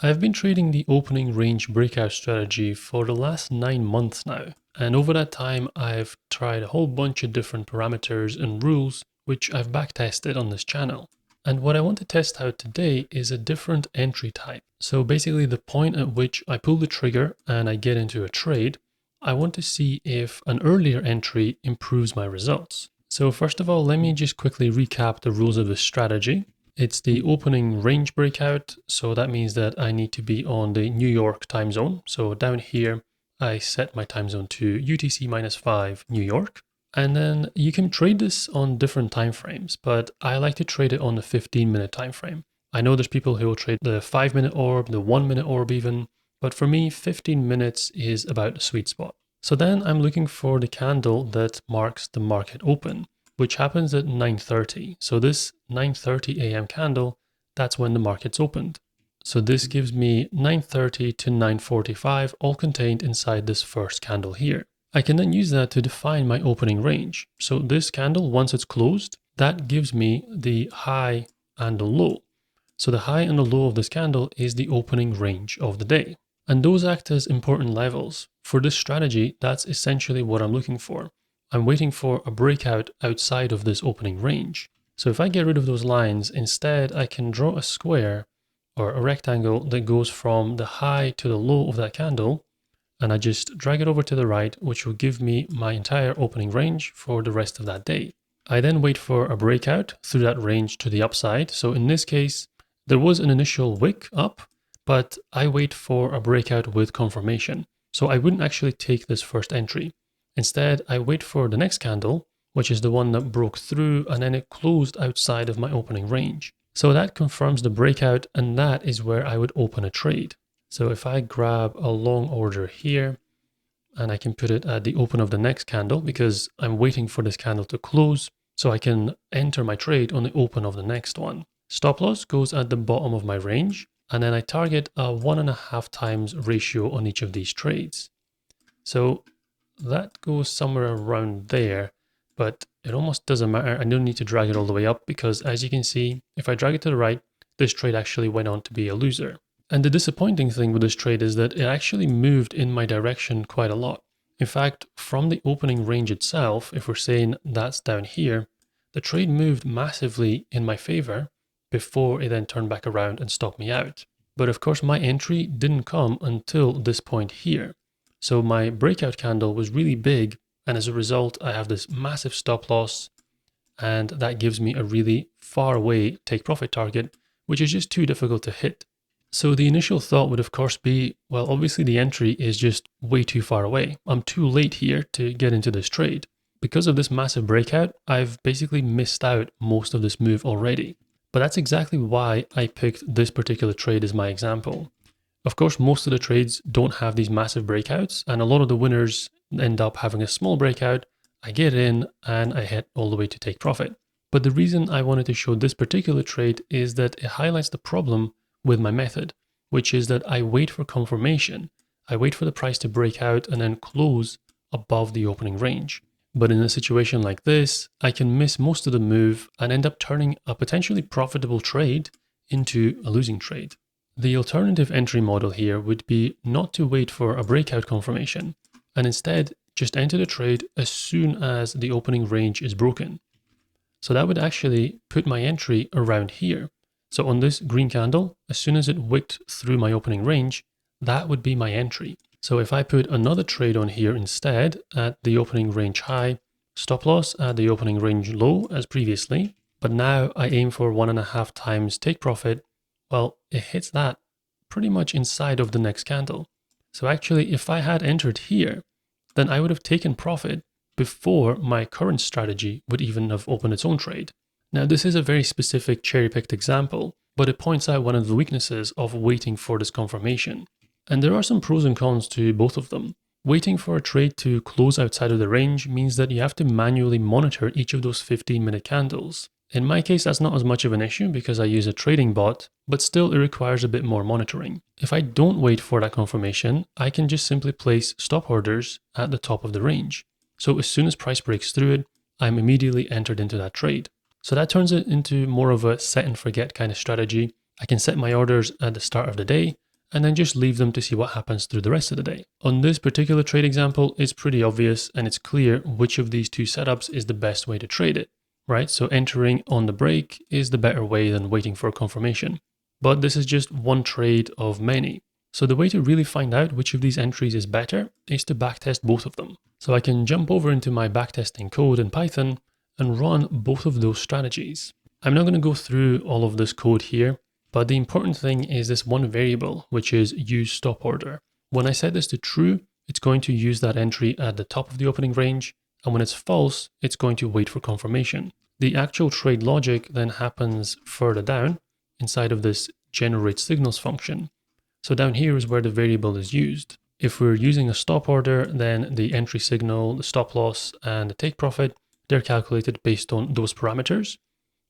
I've been trading the opening range breakout strategy for the last 9 months now, and over that time I've tried a whole bunch of different parameters and rules which I've backtested on this channel. And what I want to test out today is a different entry type. So basically the point at which I pull the trigger and I get into a trade, I want to see if an earlier entry improves my results. So first of all, let me just quickly recap the rules of this strategy. It's the opening range breakout, so that means that I need to be on the New York time zone. So down here, I set my time zone to UTC -5 New York. And then you can trade this on different time frames, but I like to trade it on the 15-minute time frame. I know there's people who will trade the 5-minute orb, the 1-minute orb even, but for me, 15 minutes is about the sweet spot. So then I'm looking for the candle that marks the market open, which happens at 9:30. So this 9:30 a.m. candle, that's when the market's opened. So this gives me 9:30 to 9:45 all contained inside this first candle here. I can then use that to define my opening range. So this candle, once it's closed, that gives me the high and the low. So the high and the low of this candle is the opening range of the day. And those act as important levels. For this strategy, that's essentially what I'm looking for. I'm waiting for a breakout outside of this opening range. So if I get rid of those lines, instead I can draw a square or a rectangle that goes from the high to the low of that candle, and I just drag it over to the right, which will give me my entire opening range for the rest of that day. I then wait for a breakout through that range to the upside. So in this case, there was an initial wick up, but I wait for a breakout with confirmation. So I wouldn't actually take this first entry. Instead, I wait for the next candle, which is the one that broke through and then it closed outside of my opening range. So that confirms the breakout, and that is where I would open a trade. So if I grab a long order here, and I can put it at the open of the next candle because I'm waiting for this candle to close so I can enter my trade on the open of the next one. Stop loss goes at the bottom of my range, and then I target a 1.5 times ratio on each of these trades. So that goes somewhere around there, but it almost doesn't matter. I don't need to drag it all the way up because, as you can see, if I drag it to the right, this trade actually went on to be a loser. And the disappointing thing with this trade is that it actually moved in my direction quite a lot. In fact, from the opening range itself, if we're saying that's down here, the trade moved massively in my favor before it then turned back around and stopped me out. But of course, my entry didn't come until this point here. So my breakout candle was really big, and as a result, I have this massive stop loss, and that gives me a really far away take profit target, which is just too difficult to hit. So the initial thought would of course be, well, obviously the entry is just way too far away. I'm too late here to get into this trade. Because of this massive breakout, I've basically missed out most of this move already. But that's exactly why I picked this particular trade as my example. Of course, most of the trades don't have these massive breakouts, and a lot of the winners end up having a small breakout. I get in and I hit all the way to take profit. But the reason I wanted to show this particular trade is that it highlights the problem with my method, which is that I wait for confirmation. I wait for the price to break out and then close above the opening range. But in a situation like this, I can miss most of the move and end up turning a potentially profitable trade into a losing trade. The alternative entry model here would be not to wait for a breakout confirmation and instead just enter the trade as soon as the opening range is broken. So that would actually put my entry around here. So on this green candle, as soon as it wicked through my opening range, that would be my entry. So if I put another trade on here instead at the opening range high, stop loss at the opening range low as previously, but now I aim for 1.5 times take profit, well, it hits that pretty much inside of the next candle. So actually, if I had entered here, then I would have taken profit before my current strategy would even have opened its own trade. Now, this is a very specific cherry-picked example, but it points out one of the weaknesses of waiting for this confirmation. And there are some pros and cons to both of them. Waiting for a trade to close outside of the range means that you have to manually monitor each of those 15-minute candles. In my case, that's not as much of an issue because I use a trading bot, but still it requires a bit more monitoring. If I don't wait for that confirmation, I can just simply place stop orders at the top of the range. So as soon as price breaks through it, I'm immediately entered into that trade. So that turns it into more of a set and forget kind of strategy. I can set my orders at the start of the day, and then just leave them to see what happens through the rest of the day. On this particular trade example, it's pretty obvious and it's clear which of these two setups is the best way to trade it, right? So entering on the break is the better way than waiting for confirmation. But this is just one trade of many. So the way to really find out which of these entries is better is to backtest both of them. So I can jump over into my backtesting code in Python and run both of those strategies. I'm not going to go through all of this code here, but the important thing is this one variable, which is use stop order. When I set this to true, it's going to use that entry at the top of the opening range, and when it's false, it's going to wait for confirmation. The actual trade logic then happens further down inside of this generate signals function. So down here is where the variable is used. If we're using a stop order, then the entry signal, the stop loss, and the take profit, they're calculated based on those parameters.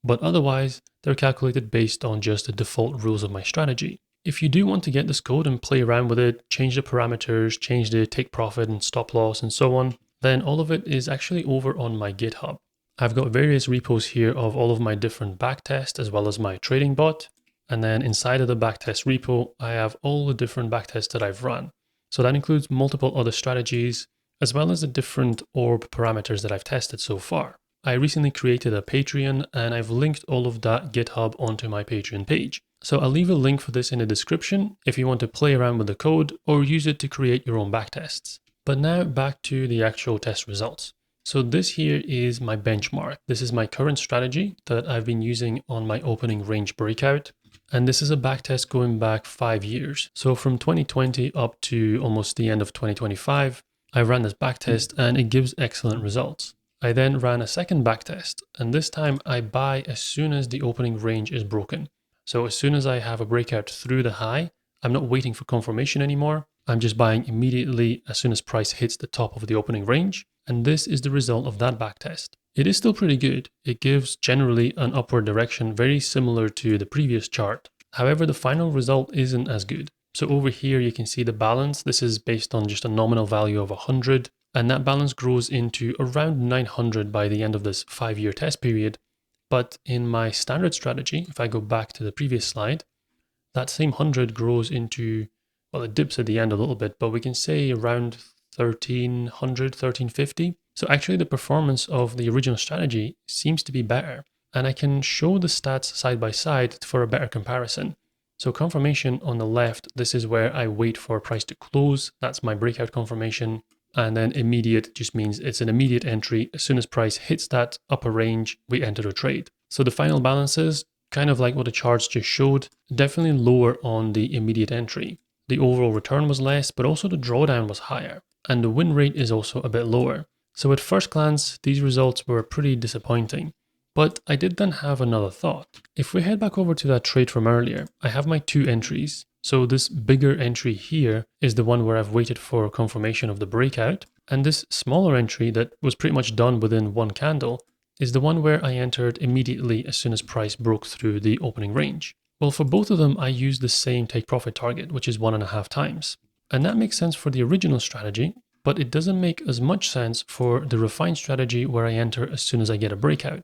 But otherwise, they're calculated based on just the default rules of my strategy. If you do want to get this code and play around with it, change the parameters, change the take profit and stop loss and so on, then all of it is actually over on my GitHub. I've got various repos here of all of my different backtests as well as my trading bot. And then inside of the backtest repo, I have all the different backtests that I've run. So that includes multiple other strategies, as well as the different ORB parameters that I've tested so far. I recently created a Patreon and I've linked all of that GitHub onto my Patreon page. So I'll leave a link for this in the description if you want to play around with the code or use it to create your own backtests. But now back to the actual test results. So this here is my benchmark. This is my current strategy that I've been using on my opening range breakout. And this is a backtest going back 5 years. So from 2020 up to almost the end of 2025, I ran this backtest and it gives excellent results. I then ran a second backtest, and this time I buy as soon as the opening range is broken. So as soon as I have a breakout through the high, I'm not waiting for confirmation anymore. I'm just buying immediately as soon as price hits the top of the opening range. And this is the result of that backtest. It is still pretty good. It gives generally an upward direction very similar to the previous chart. However, the final result isn't as good. So over here you can see the balance. This is based on just a nominal value of 100. And that balance grows into around 900 by the end of this 5-year test period. But in my standard strategy, if I go back to the previous slide, that same 100 grows into, well, it dips at the end a little bit, but we can say around 1300, 1350. So actually the performance of the original strategy seems to be better. And I can show the stats side by side for a better comparison. So confirmation on the left, this is where I wait for price to close. That's my breakout confirmation. And then immediate just means it's an immediate entry. As soon as price hits that upper range, we enter a trade. So the final balances, kind of like what the charts just showed, definitely lower on the immediate entry. The overall return was less, but also the drawdown was higher. And the win rate is also a bit lower. So at first glance, these results were pretty disappointing. But I did then have another thought. If we head back over to that trade from earlier, I have my 2 entries. So this bigger entry here is the one where I've waited for confirmation of the breakout. And this smaller entry that was pretty much done within 1 candle is the one where I entered immediately as soon as price broke through the opening range. Well, for both of them, I used the same take profit target, which is 1.5 times. And that makes sense for the original strategy, but it doesn't make as much sense for the refined strategy where I enter as soon as I get a breakout.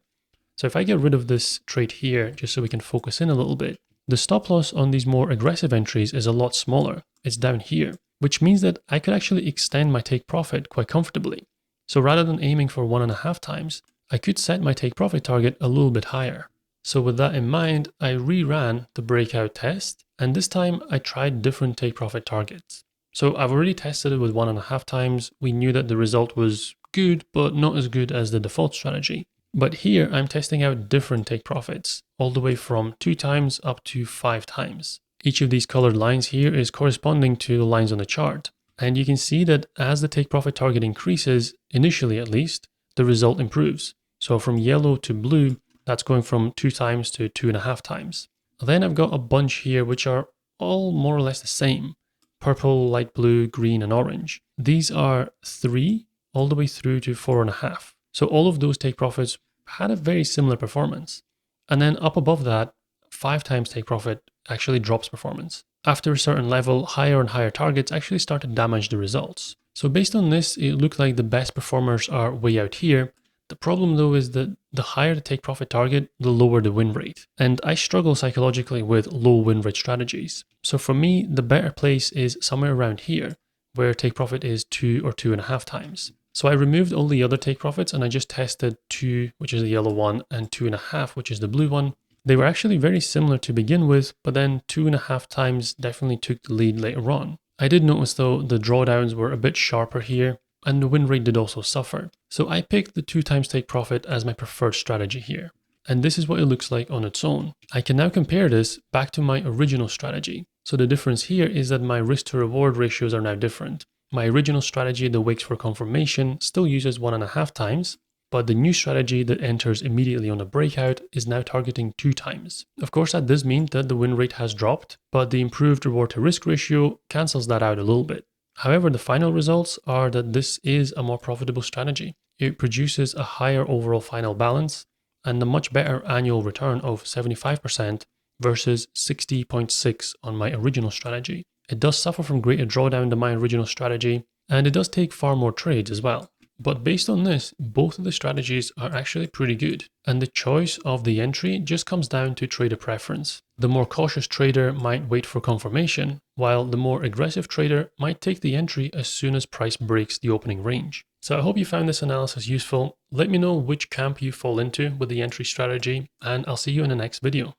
So if I get rid of this trade here, just so we can focus in a little bit, the stop loss on these more aggressive entries is a lot smaller. It's down here, which means that I could actually extend my take profit quite comfortably. So rather than aiming for 1.5 times, I could set my take profit target a little bit higher. So with that in mind, I reran the breakout test, and this time I tried different take profit targets. So I've already tested it with 1.5 times. We knew that the result was good, but not as good as the default strategy. But here I'm testing out different take profits, all the way from 2 times up to 5 times. Each of these colored lines here is corresponding to the lines on the chart. And you can see that as the take profit target increases, initially at least, the result improves. So from yellow to blue, that's going from 2 times to 2.5 times. Then I've got a bunch here which are all more or less the same. Purple, light blue, green, and orange. These are 3 all the way through to 4.5. So all of those take profits had a very similar performance. And then up above that, 5 times take profit actually drops performance. After a certain level, higher and higher targets actually start to damage the results. So based on this, it looked like the best performers are way out here. The problem though is that the higher the take profit target, the lower the win rate. And I struggle psychologically with low win rate strategies. So for me, the better place is somewhere around here, where take profit is 2 or 2.5 times. So I removed all the other take profits and I just tested 2, which is the yellow one, and 2.5, which is the blue one. They were actually very similar to begin with, but then 2.5 times definitely took the lead later on. I did notice though the drawdowns were a bit sharper here, and the win rate did also suffer. So I picked the 2 times take profit as my preferred strategy here. And this is what it looks like on its own. I can now compare this back to my original strategy. So the difference here is that my risk to reward ratios are now different. My original strategy that waits for confirmation still uses 1.5 times, but the new strategy that enters immediately on a breakout is now targeting 2 times. Of course, that does mean that the win rate has dropped, but the improved reward to risk ratio cancels that out a little bit. However, the final results are that this is a more profitable strategy. It produces a higher overall final balance and a much better annual return of 75% versus 60.6 on my original strategy. It does suffer from greater drawdown than my original strategy, and it does take far more trades as well. But based on this, both of the strategies are actually pretty good, and the choice of the entry just comes down to trader preference. The more cautious trader might wait for confirmation, while the more aggressive trader might take the entry as soon as price breaks the opening range. So I hope you found this analysis useful. Let me know which camp you fall into with the entry strategy, and I'll see you in the next video.